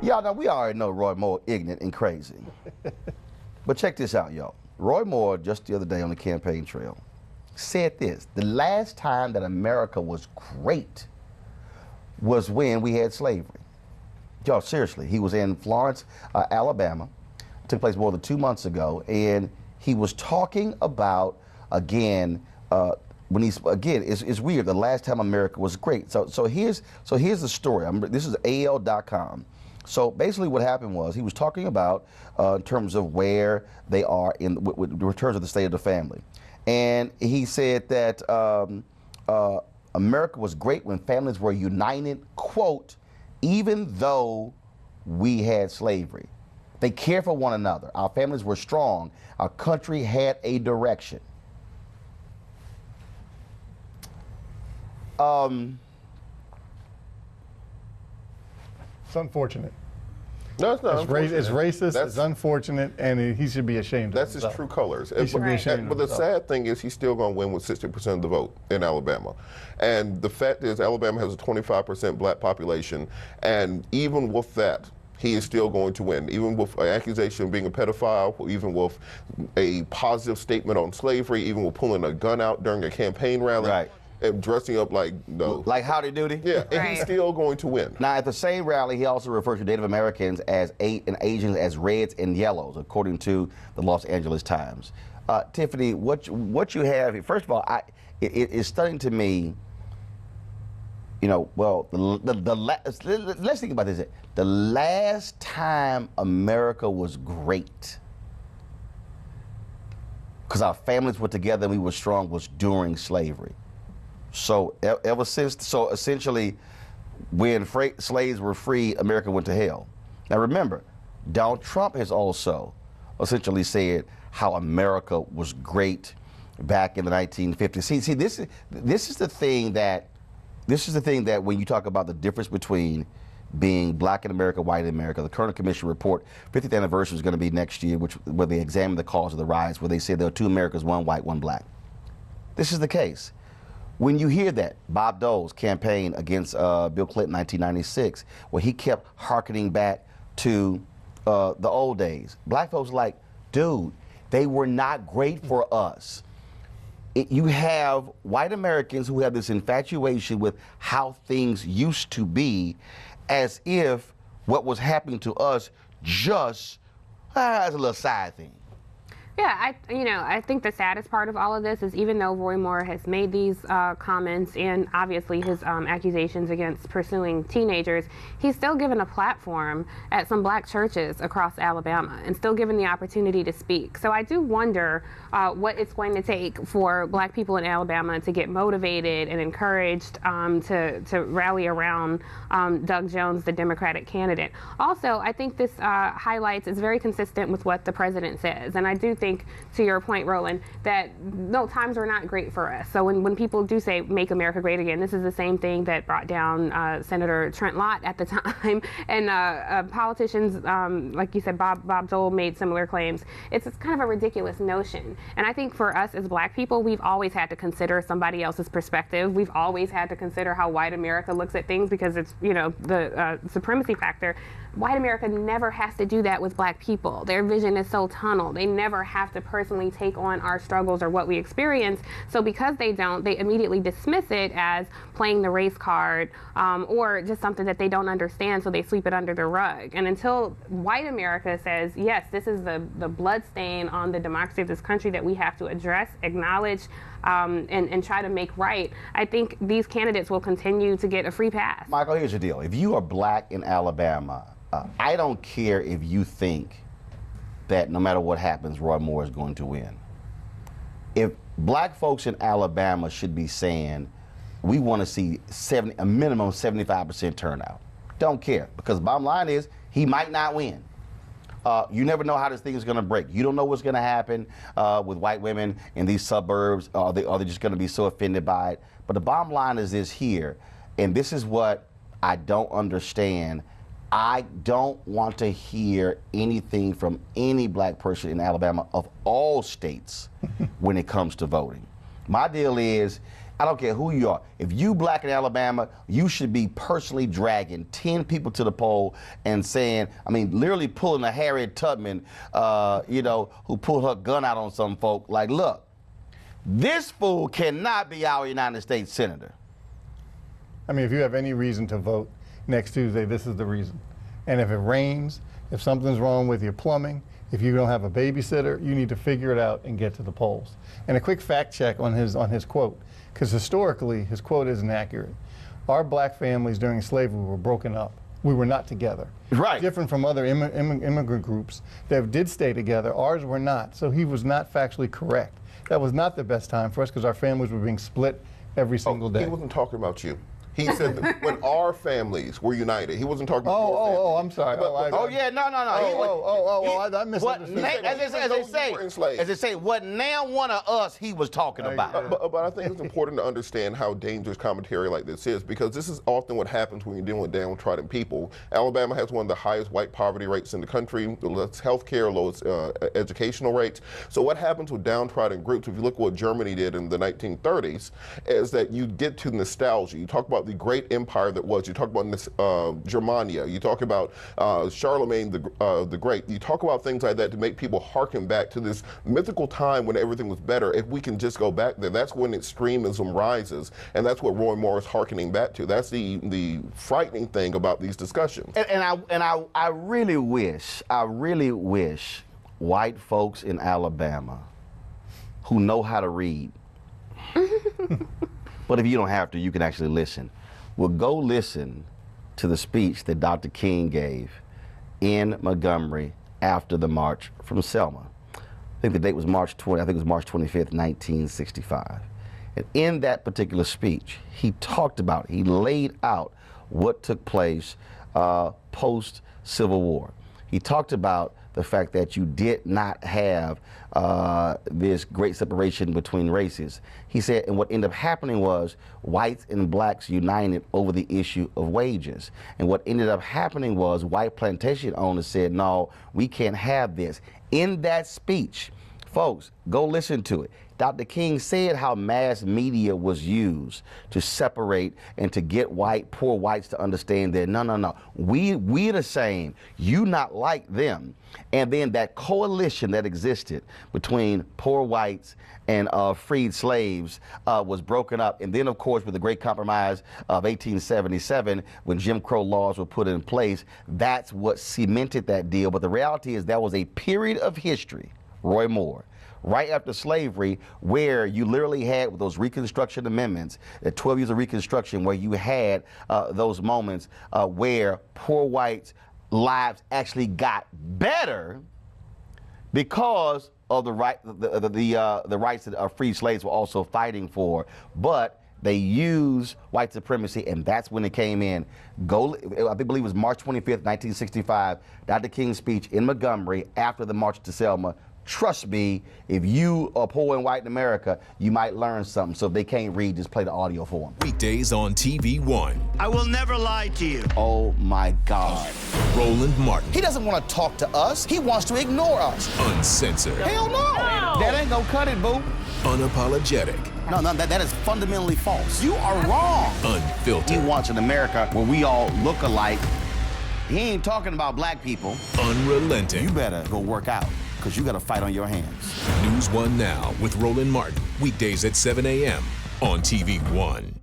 Y'all know, we already know Roy Moore ignorant and crazy. But check this out, y'all. Roy Moore, just the other day on the campaign trail, said this: the last time that America was great was when we had slavery. Y'all, seriously, he was in Florence, Alabama. It took place more than 2 months ago, and he was talking about, again, it's weird, the last time America was great. So here's the story. This is AL.com. So basically what happened was he was talking about in terms of where they are in terms of the state of the family. And he said that America was great when families were united, quote, even though we had slavery. They cared for one another. Our families were strong. Our country had a direction. It's unfortunate. No, it's not. It's racist. It's unfortunate, and he should be ashamed. That's his true colors. He should be ashamed. But the sad thing is, he's still going to win with 60% of the vote in Alabama. And the fact is, Alabama has a 25% black population, and even with that, he is still going to win, even with an accusation of being a pedophile, even with a positive statement on slavery, even with pulling a gun out during a campaign rally. Right. And dressing up like Howdy Doody? Yeah, and Right. he's still going to win. Now, at the same rally, he also referred to Native Americans and Asians as reds and yellows, according to the Los Angeles Times. Tiffany, what you have here, first of all, it's stunning to me, you know, well, let's think about this. The last time America was great, because our families were together and we were strong, was during slavery. So ever since, so essentially, when slaves were free, America went to hell. Now remember, Donald Trump has also essentially said how America was great back in the 1950s. See, this is the thing that when you talk about the difference between being black in America, white in America, the Kerner Commission report, 50th anniversary is going to be next year, where they examine the cause of the riots, where they say there are two Americas, one white, one black. This is the case. When you hear that, Bob Dole's campaign against Bill Clinton in 1996, where he kept hearkening back to the old days, black folks are like, dude, they were not great for us. You have white Americans who have this infatuation with how things used to be, as if what was happening to us just as a little side thing. Yeah, I think the saddest part of all of this is, even though Roy Moore has made these comments and obviously his accusations against pursuing teenagers, he's still given a platform at some black churches across Alabama and still given the opportunity to speak. So I do wonder what it's going to take for black people in Alabama to get motivated and encouraged to rally around Doug Jones, the Democratic candidate. Also, I think this highlights, is very consistent with what the president says, and I do think, to your point, Roland, that no, times are not great for us. So when people do say make America great again, this is the same thing that brought down Senator Trent Lott at the time, and politicians, like you said, Bob Dole made similar claims. It's kind of a ridiculous notion, and I think for us as black people, we've always had to consider somebody else's perspective. We've always had to consider how white America looks at things, because it's, you know, the supremacy factor. White America never has to do that with black people. Their vision is so tunnel. They never have to personally take on our struggles or what we experience. So because they don't, they immediately dismiss it as playing the race card, or just something that they don't understand, so they sweep it under the rug. And until white America says, yes, this is the blood stain on the democracy of this country that we have to address, acknowledge, and try to make right, I think these candidates will continue to get a free pass. Michael, here's the deal. If you are black in Alabama, I don't care if you think that no matter what happens, Roy Moore is going to win. If black folks in Alabama should be saying, we want to see a minimum 75% turnout. Don't care, because the bottom line is, he might not win. You never know how this thing is going to break. You don't know what's going to happen with white women in these suburbs. Are they just going to be so offended by it? But the bottom line is this here, and this is what I don't understand. I don't want to hear anything from any black person in Alabama of all states when it comes to voting. My deal is, I don't care who you are. If you black in Alabama, you should be personally dragging 10 people to the poll and saying, I mean, literally pulling a Harriet Tubman, who pulled her gun out on some folk, like, look, this fool cannot be our United States Senator. I mean, if you have any reason to vote next Tuesday, this is the reason. And if it rains, if something's wrong with your plumbing, if you don't have a babysitter, you need to figure it out and get to the polls. And a quick fact check on his quote, because historically his quote isn't accurate. Our black families during slavery were broken up. We were not together. Right. Different from other immigrant groups that did stay together. Ours were not. So he was not factually correct. That was not the best time for us because our families were being split every single day. He wasn't talking about you. He said that when our families were united, he wasn't talking about your family. I'm sorry. I misunderstood. As they say, what now one of us he was talking about. But I think it's important to understand how dangerous commentary like this is, because this is often what happens when you're dealing with downtrodden people. Alabama has one of the highest white poverty rates in the country, the lowest health care, lowest educational rates. So what happens with downtrodden groups, if you look at what Germany did in the 1930s, is that you get to nostalgia. You talk about the great empire that was. You talk about Germania. You talk about Charlemagne the Great. You talk about things like that to make people harken back to this mythical time when everything was better. If we can just go back there, that's when extremism rises, and that's what Roy Moore is harkening back to. That's the frightening thing about these discussions. And I really wish white folks in Alabama who know how to read. But if you don't have to, you can actually listen. Well, go listen to the speech that Dr. King gave in Montgomery after the march from Selma. I think the date was March 25th, 1965. And in that particular speech, he laid out what took place post-Civil War. He talked about the fact that you did not have this great separation between races. He said, and what ended up happening was whites and blacks united over the issue of wages. And what ended up happening was white plantation owners said, no, we can't have this. In that speech, folks, go listen to it. Dr. King said how mass media was used to separate and to get poor whites to understand that no, we're the same. You not like them. And then that coalition that existed between poor whites and freed slaves was broken up. And then, of course, with the Great Compromise of 1877, when Jim Crow laws were put in place, that's what cemented that deal. But the reality is that was a period of history, Roy Moore, right after slavery, where you literally had with those Reconstruction amendments, the 12 years of Reconstruction, where you had those moments where poor whites' lives actually got better because of the rights that free slaves were also fighting for. But they used white supremacy, and that's when it came in. I believe it was March 25th, 1965, Dr. King's speech in Montgomery after the march to Selma. Trust me, if you are poor and white in America, you might learn something. So if they can't read, just play the audio for them. Weekdays on TV One. I will never lie to you. Oh my God. Roland Martin. He doesn't want to talk to us. He wants to ignore us. Uncensored. Hell no. That ain't gonna cut it, boo. Unapologetic. No, that is fundamentally false. You are wrong. Unfiltered. He wants an America where we all look alike. He ain't talking about black people. Unrelenting. You better go work out, because you got a fight on your hands. NewsOne Now with Roland Martin. Weekdays at 7 a.m. on TV One.